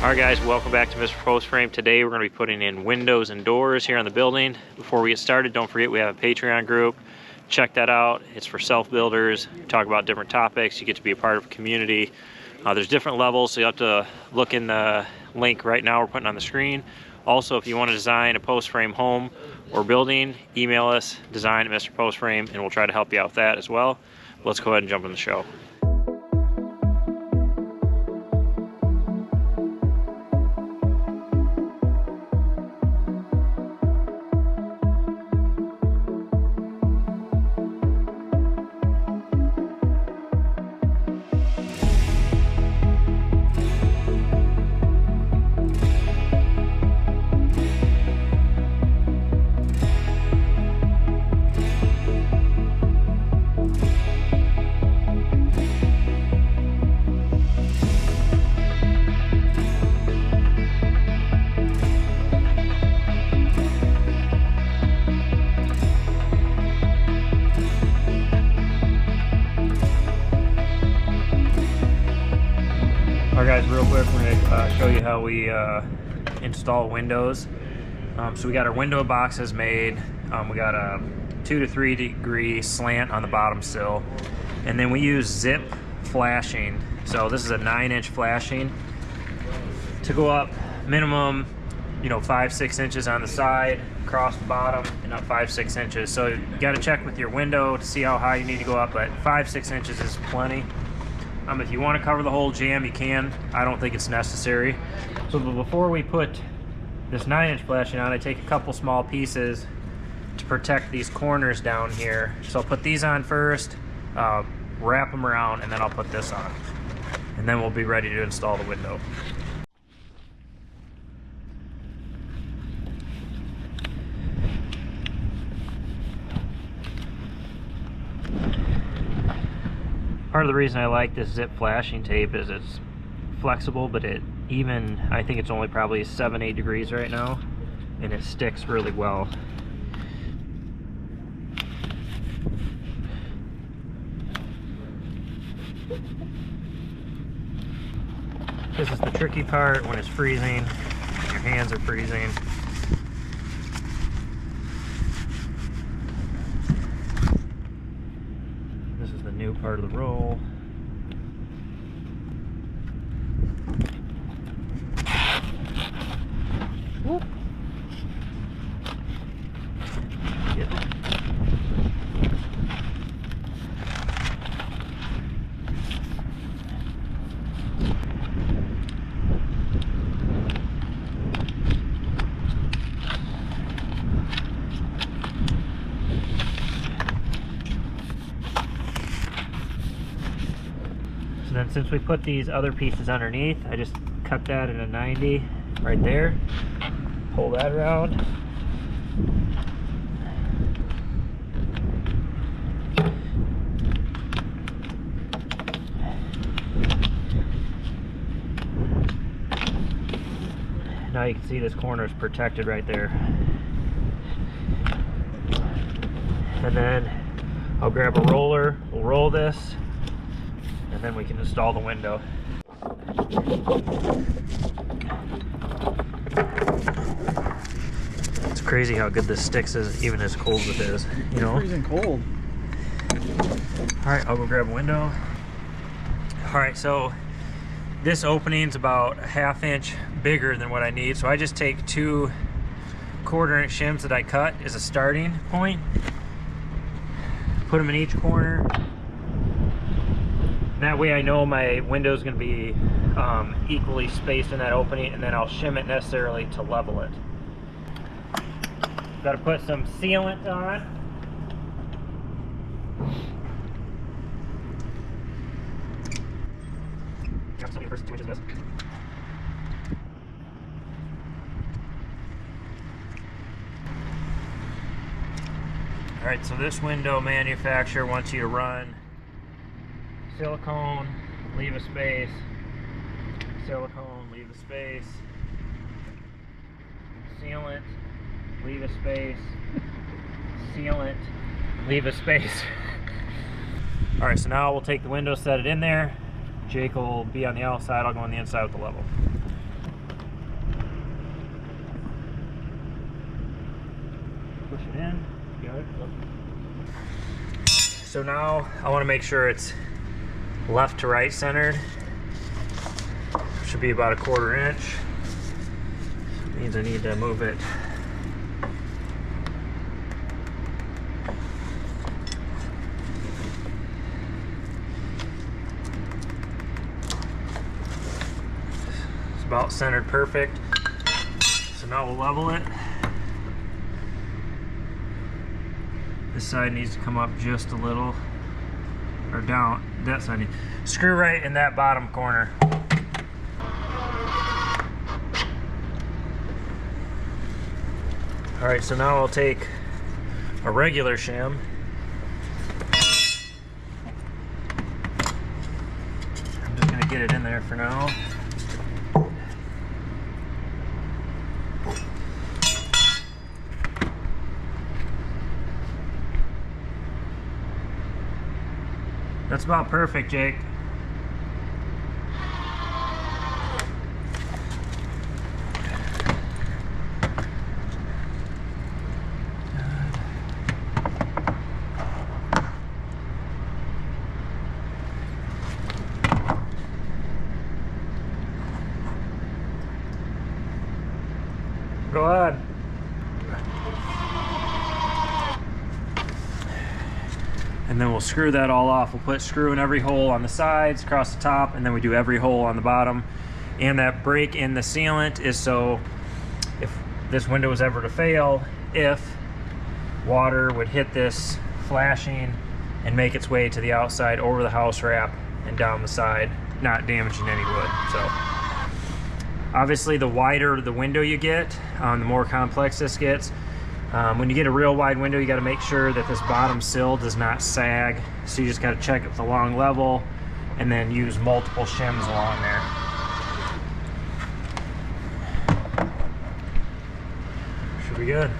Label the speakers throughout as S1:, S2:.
S1: Alright guys, welcome back to Mr. Post Frame. Today we're going to be putting in windows and doors here on the building. Before we get started, don't forget we have a Patreon group. Check that out. It's for self-builders. We talk about different topics. You get to be a part of a community. There's different levels, so you have to look in the link right now we're putting on the screen. Also, if you want to design a post frame home or building, email us, design at Mr. Post Frame, and we'll try to help you out with that as well. Let's go ahead and jump in the show. Alright guys, real quick, we're going to show you how we install windows. So we got our window boxes made. We got a 2 to 3 degree slant on the bottom sill. And then we use zip flashing. So this is a 9-inch flashing to go up minimum, 5-6 inches on the side, across the bottom, and up 5-6 inches. So you got to check with your window to see how high you need to go up, but 5-6 inches is plenty. If you want to cover the whole jamb, you can. I don't think it's necessary. So before we put this 9-inch flashing on, I take a couple small pieces to protect these corners down here. So I'll put these on first, wrap them around, and then I'll put this on. And then we'll be ready to install the window. Part of the reason I like this zip flashing tape is it's flexible, but I think it's only probably 7-8 degrees right now, and it sticks really well. This is the tricky part when it's freezing, your hands are freezing. New part of the roll. Whoop. And then since we put these other pieces underneath, I just cut that in a 90 right there, pull that around. Now you can see this corner is protected right there. And then I'll grab a roller, we'll roll this, and then we can install the window. It's crazy how good this sticks is, even as cold as it is, you know?
S2: It's freezing cold.
S1: Alright, I'll go grab a window. Alright, so this opening's about a 1/2 inch bigger than what I need, so I just take 2 1/4 inch shims that I cut as a starting point, put them in each corner. That way I know my window is going to be equally spaced in that opening, and then I'll shim it necessarily to level it. Got to put some sealant on. Got some first 2 inches of this. Alright, so this window manufacturer wants you to run silicone, leave a space, silicone, leave a space, sealant, leave a space, sealant, leave a space. Alright, so now we'll take the window, set it in there. Jake will be on the outside, I'll go on the inside with the level.
S2: push it in. Got it.
S1: So now I want to make sure it's left to right centered. Should be about 1/4 inch. Means I need to move it. It's about centered perfect. So now we'll level it. This side needs to come up just a little, or down, that side. Screw right in that bottom corner. All right, so now I'll take a regular shim. I'm just gonna get it in there for now. That's about perfect, Jake. Go ahead. And then we'll screw that all off. We'll put screw in every hole on the sides, across the top, and then we do every hole on the bottom. And that break in the sealant is so if this window was ever to fail, if water would hit this flashing and make its way to the outside over the house wrap and down the side, not damaging any wood. So obviously the wider the window you get, the more complex this gets. When you get a real wide window, you got to make sure that this bottom sill does not sag. So you just got to check it's along level and then use multiple shims along there. Should be good.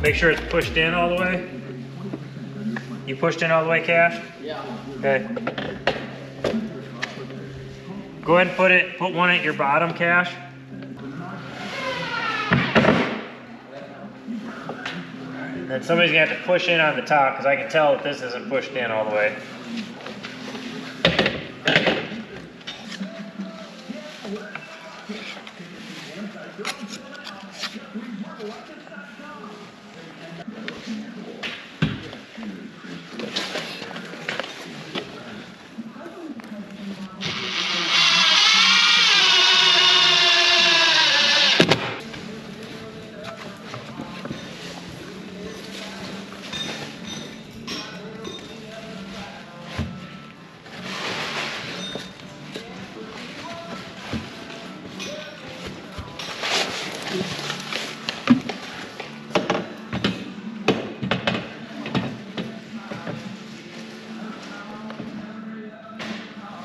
S1: Make sure it's pushed in all the way. You pushed in all the way, Cash?
S2: Yeah.
S1: Okay. Go ahead and put one at your bottom, Cash. Then somebody's gonna have to push in on the top because I can tell that this isn't pushed in all the way.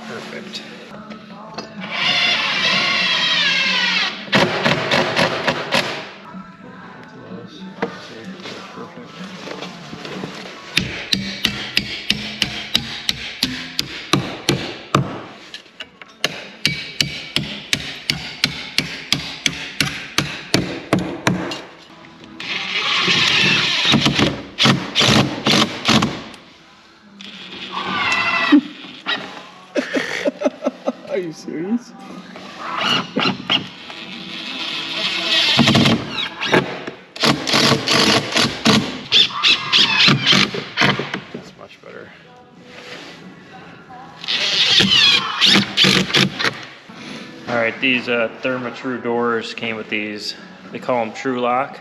S1: Perfect.
S2: Are you serious?
S1: That's much better. All right, these ThermaTru doors came with these. They call them True Lock.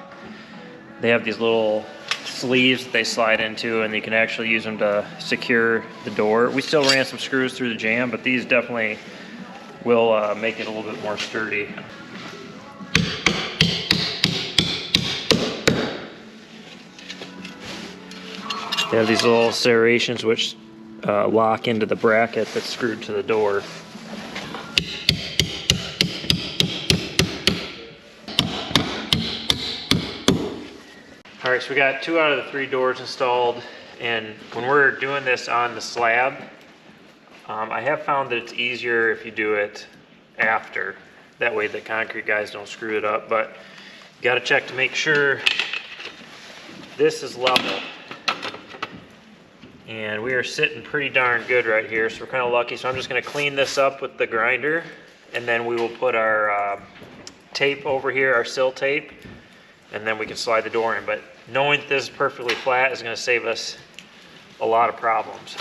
S1: They have these little sleeves that they slide into, and you can actually use them to secure the door. We still ran some screws through the jamb, but these definitely will make it a little bit more sturdy. They have these little serrations which lock into the bracket that's screwed to the door. All right, so we got 2 out of the 3 doors installed, and when we're doing this on the slab, I have found that it's easier if you do it after. That way the concrete guys don't screw it up, but you gotta check to make sure this is level. And we are sitting pretty darn good right here, so we're kind of lucky. So I'm just gonna clean this up with the grinder, and then we will put our tape over here, our sill tape, and then we can slide the door in. But knowing that this is perfectly flat is gonna save us a lot of problems.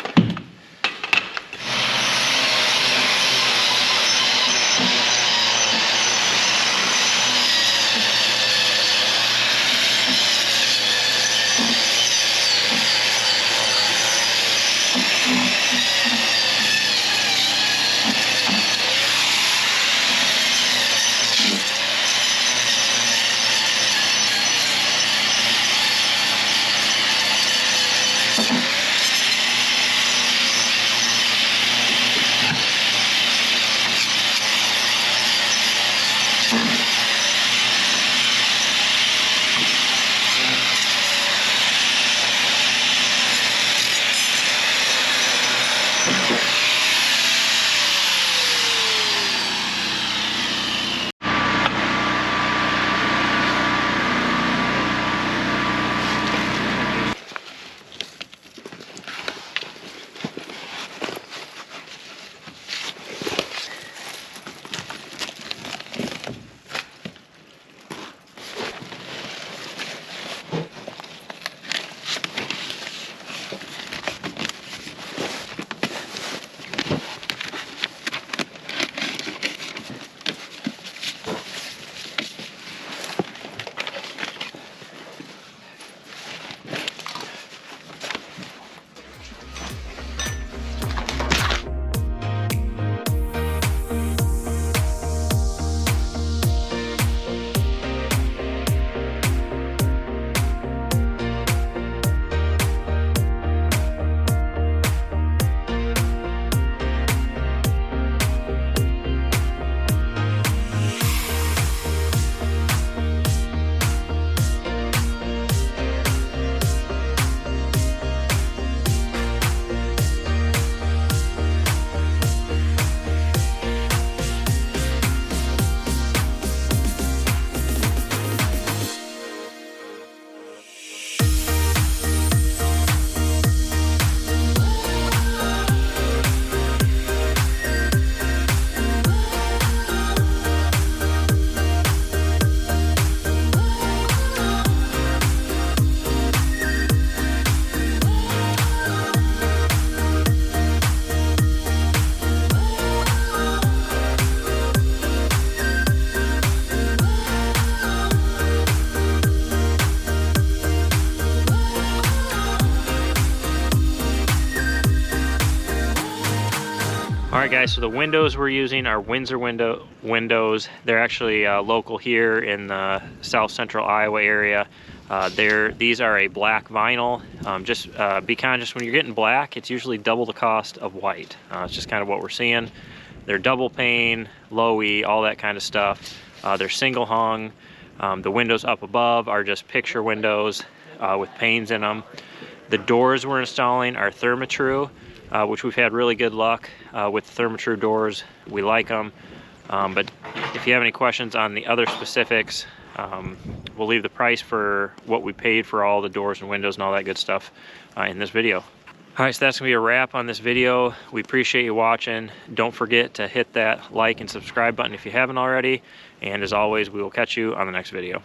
S1: All right, guys, so the windows we're using are Windsor windows. They're actually local here in the south central Iowa area. These are a black vinyl. Just be conscious when you're getting black, it's usually double the cost of white. It's just kind of what we're seeing. They're double pane, low E, all that kind of stuff. They're single hung. The windows up above are just picture windows with panes in them. The doors we're installing are ThermaTru, which we've had really good luck with ThermaTru doors. We like them. But if you have any questions on the other specifics, we'll leave the price for what we paid for all the doors and windows and all that good stuff in this video. All right, so that's gonna be a wrap on this video. We appreciate you watching. Don't forget to hit that like and subscribe button if you haven't already. And as always, we will catch you on the next video.